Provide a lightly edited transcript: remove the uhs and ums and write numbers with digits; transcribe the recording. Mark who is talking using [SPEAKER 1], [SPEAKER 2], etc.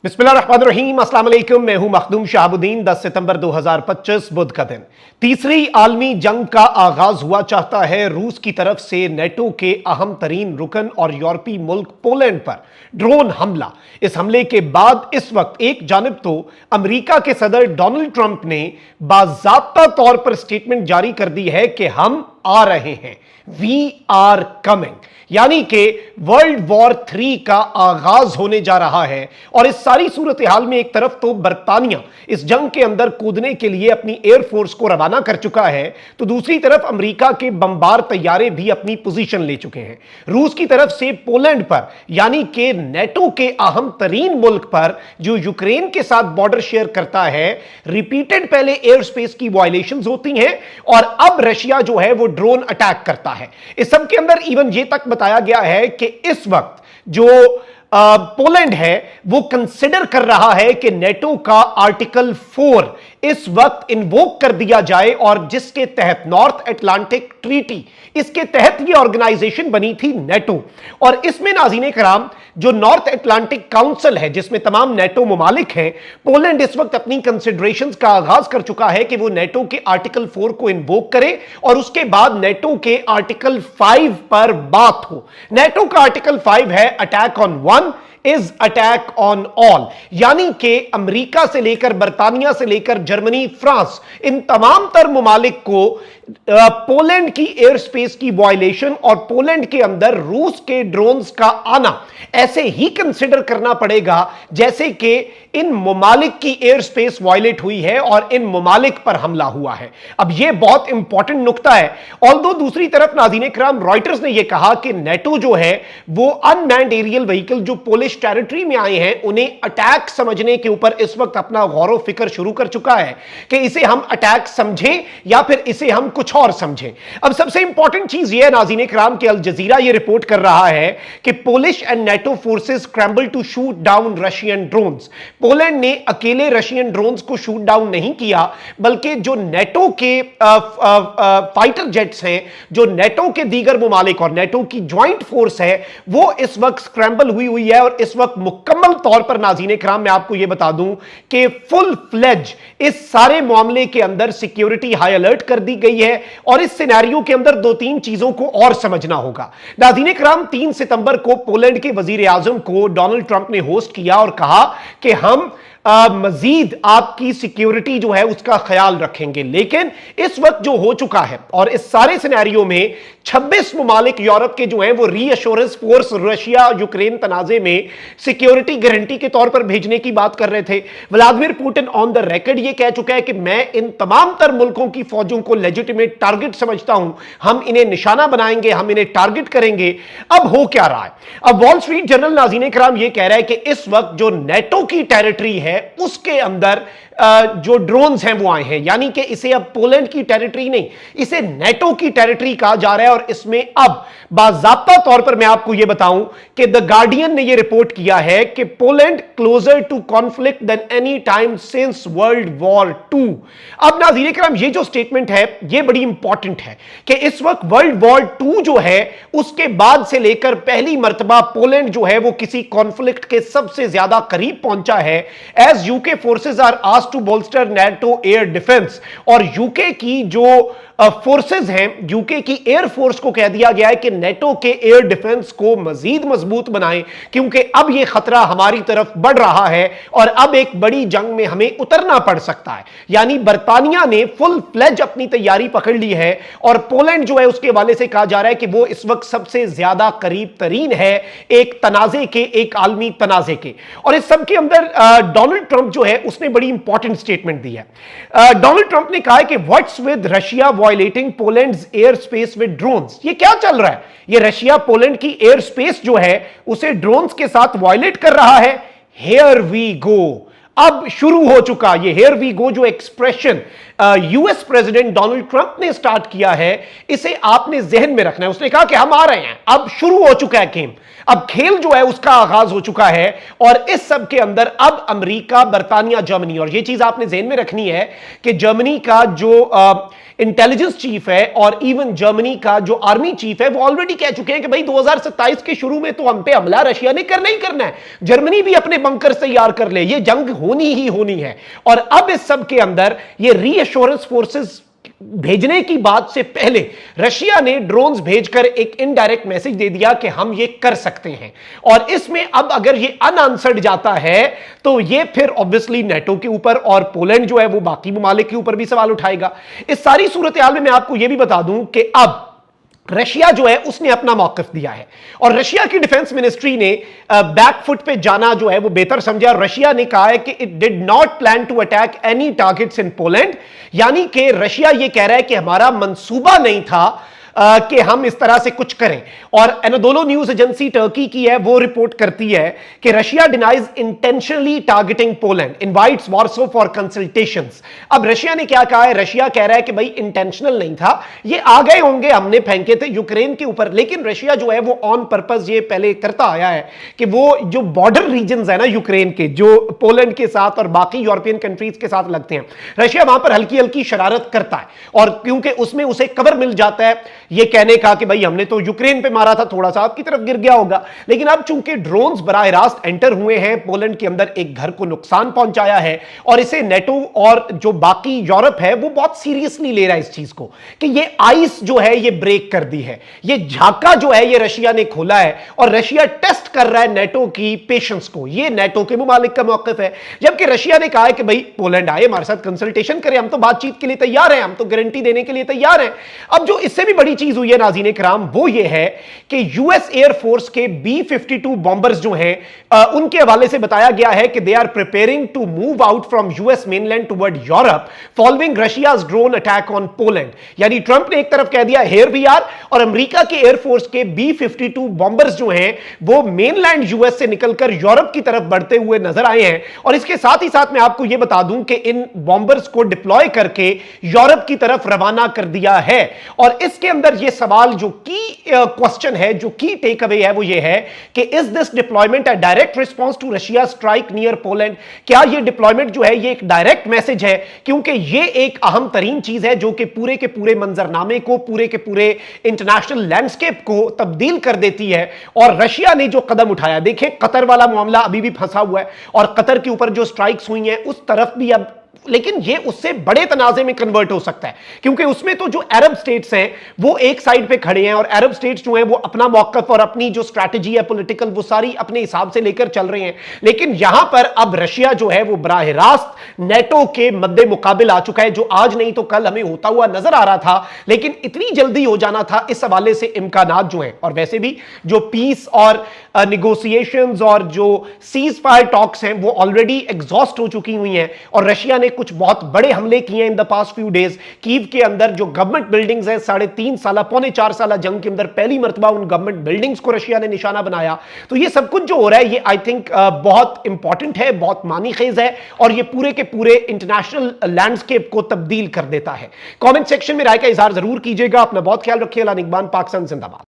[SPEAKER 1] बिस्मिल्लाहिर्रहमानिर्रहीम, अस्सलाम वालेकुम। मैं हूं मखदूम शहाबुद्दीन। 10 सितंबर 2025 बुध का दिन, तीसरी आलमी जंग का आगाज हुआ चाहता है। रूस की तरफ से नेटो के अहम तरीन रुकन और यूरोपीय मुल्क पोलैंड पर ड्रोन हमला। इस हमले के बाद इस वक्त एक जानिब तो अमेरिका के सदर डोनाल्ड ट्रंप ने बाज़ाब्ता तौर पर स्टेटमेंट जारी कर दी है कि हम आ रहे हैं, वी आर कमिंग, यानी कि वर्ल्ड वॉर 3 का आगाज होने जा रहा है। और इस सारी सूरत हाल में एक तरफ तो बरतानिया इस जंग के अंदर कूदने के लिए अपनी एयरफोर्स को रवाना कर चुका है, तो दूसरी तरफ अमेरिका के बमबार तैयारे भी अपनी पोजीशन ले चुके हैं। रूस की तरफ से पोलैंड पर, यानी कि नेटो के अहम तरीन मुल्क पर जो यूक्रेन के साथ बॉर्डर शेयर करता है, रिपीटेड पहले एयर स्पेस की वायलेशंस होती हैं और अब रशिया जो है वो ड्रोन अटैक करता है। इस सब के अंदर इवन ये तक बताया गया है कि इस वक्त जो पोलैंड है वो कंसिडर कर रहा है कि नेटो का आर्टिकल 4 इस वक्त इन्वोक कर दिया जाए, और जिसके तहत नॉर्थ अटलांटिक ट्रीटी, इसके तहत ये ऑर्गेनाइजेशन बनी थी नेटो। और इसमें नाज़रीन कराम जो नॉर्थ अटलांटिक काउंसिल है जिसमें तमाम नेटो मुमालिक हैं, पोलैंड इस वक्त अपनी कंसिडरेशंस का आगाज कर चुका है कि वो नेटो के आर्टिकल 4 को इन्वोक करे और उसके बाद नेटो के आर्टिकल 5 पर बात हो। नेटो का आर्टिकल 5 है attack on one is attack on all, यानी कि अमेरिका से लेकर बरतानिया से लेकर जर्मनी, फ्रांस, इन तमाम तर मुमालिक को पोलैंड की एयर स्पेस की वायलेशन और पोलैंड के अंदर रूस के ड्रोन्स का आना ऐसे ही कंसिडर करना पड़ेगा जैसे कि इन मुमालिक की एयर स्पेस वायलेट हुई है और इन मुमालिक पर हमला हुआ है। अब यह बहुत इंपॉर्टेंट नुक्ता है। ऑल्दो दूसरी तरफ नाज़रीन इकराम रॉयटर्स ने यह कहा कि नेटो जो है वो अनमैन्ड एरियल व्हीकल जो पोलिश टेरिटरी में आए हैं उन्हें अटैक समझने के ऊपर इस वक्त अपना गौर फिक्र शुरू कर चुका है कि इसे हम अटैक समझें या फिर इसे हम कुछ और समझें। अब सबसे इंपॉर्टेंट चीज यह है नाज़रीन इकराम कि अल जजीरा यह रिपोर्ट कर रहा है कि Polish and NATO forces scramble to shoot down Russian drones. Poland ने अकेले रशियन ड्रोन्स को शूट डाउन नहीं किया, बल्कि जो नेटो के फाइटर जेट्स हैं, जो नेटो के दीगर मुमालिक और नेटो की ज्वाइंट फोर्स है, वो इस वक्त स्क्रैम्बल हुई है। और इस वक्त मुकम्मल तौर पर नाज़रीन इकराम मैं आपको यह बता दूं कि फुल फ्लेज इस सारे मामले के अंदर सिक्योरिटी हाई अलर्ट कर दी गई है। और इस सिनेरियो के अंदर दो तीन चीजों को और समझना होगा। नाज़रीन इकराम 3 सितंबर को पोलैंड के वजीर आजम को डोनाल्ड ट्रंप ने होस्ट किया और कहा कि हम मजीद आपकी सिक्योरिटी जो है उसका ख्याल रखेंगे। लेकिन इस वक्त जो हो चुका है और इस सारे सिनेरियो में 26 मुमालिक यूरोप के जो हैं वो रीअश्योरेंस फोर्स रशिया यूक्रेन तनाजे में सिक्योरिटी गारंटी के तौर पर भेजने की बात कर रहे थे। Vladimir Putin on the record ये कह चुका है कि मैं इन तमाम तर मुल्कों की फौजों को लेजिटिमेट टारगेट समझता हूं, हम इन्हें निशाना बनाएंगे, हम इन्हें टारगेट करेंगे। अब हो क्या रहा है? अब वॉल स्ट्रीट जर्नल नाज़रीन इकराम ये कह रहा है कि इस वक्त जो नेटो की टेरिटरी है उसके अंदर जो ड्रोन्स हैं वो आए हैं, यानी कि इसे अब पोलैंड की टेरिटरी नहीं, इसे नेटो की टेरिटरी कहा जा रहा है। और इसमें अब बाज़ाब्ता तौर पर मैं आपको यह बताऊं कि द गार्डियन ने यह रिपोर्ट किया है कि Poland closer to conflict than any time since world war 2। अब नाज़रीन इकराम ये जो स्टेटमेंट है ये बड़ी इंपॉर्टेंट है कि इस वक्त वर्ल्ड वॉर 2 जो है उसके बाद से लेकर पहली मर्तबा पोलैंड जो है वो किसी कॉन्फ्लिक्ट के सबसे ज्यादा करीब पहुंचा है। As UK forces are asked to bolster NATO air defence, और यूके की जो फोर्सेस हैं, यूके की एयर फोर्स को कह दिया गया है कि नेटो के एयर डिफेंस को मजीद मजबूत बनाएं, क्योंकि अब यह खतरा हमारी तरफ बढ़ रहा है और अब एक बड़ी जंग में हमें उतरना पड़ सकता है। यानी बरतानिया ने फुल फ्लेज अपनी तैयारी पकड़ ली है और पोलैंड जो है उसके हवाले से कहा जा रहा है कि वो इस वक्त सबसे ज्यादा करीब तरीन है एक तनाजे के, एक आलमी तनाजे के। और इस सब के अंदर डोनाल्ड ट्रंप जो है उसने बड़ी इंपॉर्टेंट स्टेटमेंट दी है। डोनाल्ड ट्रंप ने कहा है कि what's with Russia violating Poland's air space with drones. ये क्या चल रहा है? ये रशिया पोलैंड की एयर स्पेस जो है उसे ड्रोन्स के साथ वायलेट कर रहा है। हियर वी गो, अब शुरू हो चुका ये हेयर वी गो जो expression US president Donald Trump ने स्टार्ट किया है, इसे आपने जहन में रखना है। उसने कहा कि हम आ रहे हैं, अब शुरू हो चुका है गेम, अब खेल जो है उसका आगाज हो चुका है। और इस सब के अंदर अब अमेरिका, बर्तानिया, जर्मनी, और ये चीज आपने जहन में रखनी है कि जर्मनी का जो इंटेलिजेंस चीफ है और इवन जर्मनी का जो आर्मी चीफ है वो ऑलरेडी कह चुके हैं कि भाई 2027 के शुरू में तो हम पे हमला रशिया ने करना ही करना है, जर्मनी भी अपने बंकर तैयार कर ले, ये जंग होनी ही होनी है। और अब इस सब के अंदर ये रीएश्योरेंस फोर्सेस भेजने की बात से पहले रशिया ने ड्रोन्स भेजकर एक इनडायरेक्ट मैसेज दे दिया कि हम ये कर सकते हैं। और इसमें अब अगर ये अनआंसर्ड जाता है तो ये फिर ऑब्वियसली नेटो के ऊपर और पोलैंड जो है वो बाकी ममालिक के ऊपर भी सवाल उठाएगा। इस सारी सूरत हाल में मैं आपको यह भी बता दूं कि अब रशिया जो है उसने अपना मौकफ दिया है और रशिया की डिफेंस मिनिस्ट्री ने बैकफुट पे जाना जो है वो बेहतर समझा। रशिया ने कहा है कि it did not plan to attack any targets in Poland, यानी कि रशिया ये कह रहा है कि हमारा मंसूबा नहीं था कि हम इस तरह से कुछ करें। और एनाडोलो न्यूज एजेंसी टर्की की है, वो रिपोर्ट करती है कि Russia denies intentionally targeting Poland, invites वार्सो for consultations. अब रशिया ने क्या कहा है, रशिया कह रहा है कि भाई इंटेंशनल नहीं था, ये आ गए होंगे, हमने फेंके थे यूक्रेन के ऊपर। लेकिन रशिया जो है वो ऑन पर्पस ये पहले करता आया है कि वो जो बॉर्डर रीजन है ना यूक्रेन के, जो पोलैंड के साथ और बाकी यूरोपियन कंट्रीज के साथ लगते हैं, रशिया वहां पर हल्की हल्की शरारत करता है। और क्योंकि उसमें उसे कवर मिल जाता है ये कहने का कि भाई हमने तो यूक्रेन पे मारा था, थोड़ा सा आपकी तरफ गिर गया होगा। लेकिन अब चूंकि ड्रोन्स बराह रास्त एंटर हुए हैं पोलैंड के अंदर, एक घर को नुकसान पहुंचाया है और इसे नेटो और जो बाकी यूरोप है वो बहुत सीरियसली ले रहा है इस चीज को कि ये आइस जो है ये ब्रेक कर दी है, ये झाका जो है ये रशिया ने खोला है और रशिया टेस्ट कर रहा है नेटो की पेशेंस को। ये नेटो के मुमालिक का मौकफ है, जबकि रशिया ने कहा है कि भाई पोलैंड आए, हमारे साथ कंसल्टेशन करे, हम तो बातचीत के लिए तैयार हैं, हम तो गारंटी देने के लिए तैयार हैं। अब जो इससे भी बड़ी चीज हुई है नाज़रीन किराम, वो ये है कि यूएस एयरफोर्स के B-52 बॉम्बर्स जो हैं उनके हवाले से बताया गया है कि they are preparing to move out from US mainland toward Europe following Russia's drone attack on Poland. यानी ट्रंप ने एक तरफ कह दिया हियर वी आर, और अमेरिका के एयरफोर्स के B-52 बॉम्बर्स जो हैं वो मेनलैंड यूएस से निकलकर यूरोप की तरफ बढ़ते हुए नजर आए हैं। और इसके साथ ही साथ मैं आपको यह बता दूं कि इन बॉम्बर्स को डिप्लॉय करके यूरोप की तरफ रवाना कर दिया है। और इसके अंदर यह सवाल जो की क्वेश्चन है, जो की टेक अवे है, वो ये है कि is this deployment a direct response to Russia strike near Poland? क्या ये डिप्लॉयमेंट जो है ये एक डायरेक्ट मैसेज है? क्योंकि ये एक अहम तरीन चीज है जो कि पूरे के पूरे मंजरनामे को, पूरे के पूरे इंटरनेशनल लैंडस्केप को तब्दील कर देती है। और रशिया ने जो कदम उठाया, देखें कतर वाला मामला अभी भी फंसा हुआ है और कतर के ऊपर जो स्ट्राइक्स हुई हैं उस तरफ भी अब, लेकिन ये उससे बड़े तनाजे में कन्वर्ट हो सकता है क्योंकि उसमें तो जो अरब स्टेट्स हैं वो एक साइड पे खड़े हैं और अरब स्टेट्स जो हैं वो अपना मौकफ और अपनी जो स्ट्रैटेजी है पॉलिटिकल वो सारी अपने हिसाब से लेकर चल रहे हैं। लेकिन यहां पर अब रशिया जो है वो बराह रास्त नेटो के मद्दे मुकाबिल आ चुका है, जो आज नहीं तो कल हमें होता हुआ नजर आ रहा था, लेकिन इतनी जल्दी हो जाना था, इस हवाले से इम्कानात जो हैं। और वैसे भी जो पीस और निगोशिएशंस और जो सीज फायर टॉक्स हैं वो ऑलरेडी एग्जॉस्ट हो चुकी हुई हैं और रशिया ने कुछ बहुत बड़े हमले किए in the past few days. Kyiv के अंदर जो गवर्नमेंट बिल्डिंग्स हैं, 3.5 साल, पौने 4 साल जंग के अंदर पहली मर्तबा उन गवर्नमेंट बिल्डिंग्स को रशिया ने निशाना बनाया। तो ये सब कुछ जो हो रहा है ये आई थिंक बहुत इंपॉर्टेंट है, बहुत मानीखेज है और ये पूरे के पूरे इंटरनेशनल लैंडस्केप को तब्दील कर देता है। कमेंट सेक्शन में राय का इजहार जरूर कीजिएगा। अपना बहुत ख्याल रखिए। अल्लाह निगहबान। पाकिस्तान जिंदाबाद।